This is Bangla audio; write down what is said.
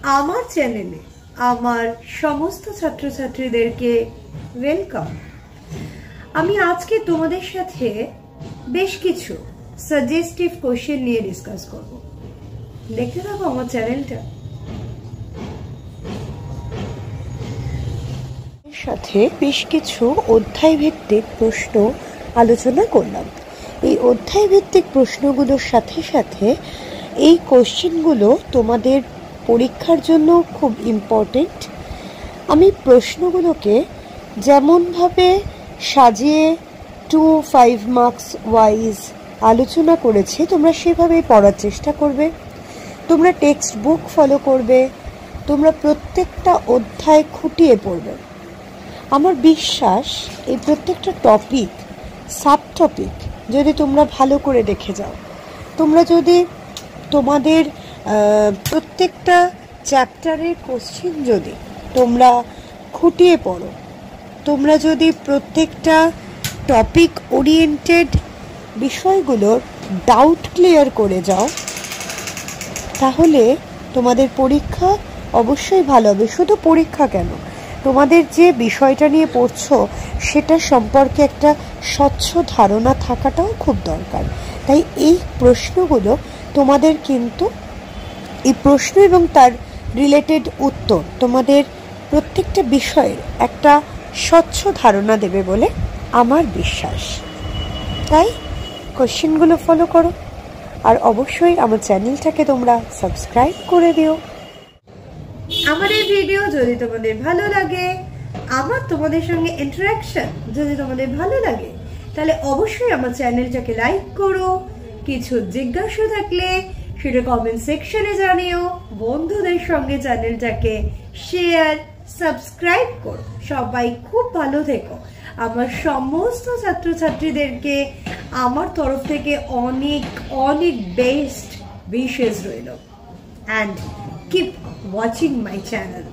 আমার চ্যানেলে আমার সমস্ত ছাত্রছাত্রীদেরকে ওয়েলকাম। আমি আজকে তোমাদের সাথে বেশ কিছু সাজেস্টিভ কোশ্চেন নিয়ে ডিসকাস করব। দেখতে থাকো আমার চ্যানেলটা। সাথে বেশ কিছু অধ্যায় ভিত্তিক প্রশ্ন আলোচনা করলাম। এই অধ্যায় ভিত্তিক প্রশ্নগুলোর সাথে সাথে এই কোশ্চেনগুলো তোমাদের পরীক্ষার জন্য খুব ইম্পর্টেন্ট। আমি প্রশ্নগুলোকে যেমনভাবে সাজিয়ে 2-5 মার্কস ওয়াইজ আলোচনা করেছি, তোমরা সেভাবেই পড়ার চেষ্টা করবে। তোমরা টেক্সট বুক ফলো করবে, তোমরা প্রত্যেকটা অধ্যায় খুঁটিয়ে পড়বে। আমার বিশ্বাস এই প্রত্যেকটা টপিক, সাব টপিক যদি তোমরা ভালো করে দেখে যাও, তোমরা যদি তোমাদের প্রত্যেকটা চ্যাপ্টারের কোশ্চেন যদি তোমরা খুঁটিয়ে পড়ো, তোমরা যদি প্রত্যেকটা টপিক ওরিয়েন্টেড বিষয়গুলোর ডাউট ক্লিয়ার করে যাও, তাহলে তোমাদের পরীক্ষা অবশ্যই ভালো হবে। শুধু পরীক্ষা কেন, তোমাদের যে বিষয়টা নিয়ে পড়ছো সেটা সম্পর্কে একটা স্বচ্ছ ধারণা থাকাটাও খুব দরকার। তাই এই প্রশ্নগুলো তোমাদের কিন্তু, এই প্রশ্ন এবং তার রিলেটেড উত্তর তোমাদের প্রত্যেকটা বিষয়ের একটা স্বচ্ছ ধারণা দেবে বলে আমার বিশ্বাস। তাই কোশ্চেনগুলো ফলো করো, আর অবশ্যই আমার চ্যানেলটাকে তোমরা সাবস্ক্রাইব করে দিও। আমার এই ভিডিও যদি তোমাদের ভালো লাগে, আমার তোমাদের সঙ্গে ইন্টারাকশন যদি তোমাদের ভালো লাগে, তাহলে অবশ্যই আমার চ্যানেলটাকে লাইক করো। কিছু জিজ্ঞাসা থাকলে সেটা কমেন্ট সেকশনে জানিও। বন্ধুদের সঙ্গে চ্যানেলটাকে শেয়ার, সাবস্ক্রাইব করো। সবাই খুব ভালো থেকো। আমার সমস্ত ছাত্রছাত্রীদেরকে আমার তরফ থেকে অনেক অনেক বেস্ট উইশেস রইল। And keep watching my channel.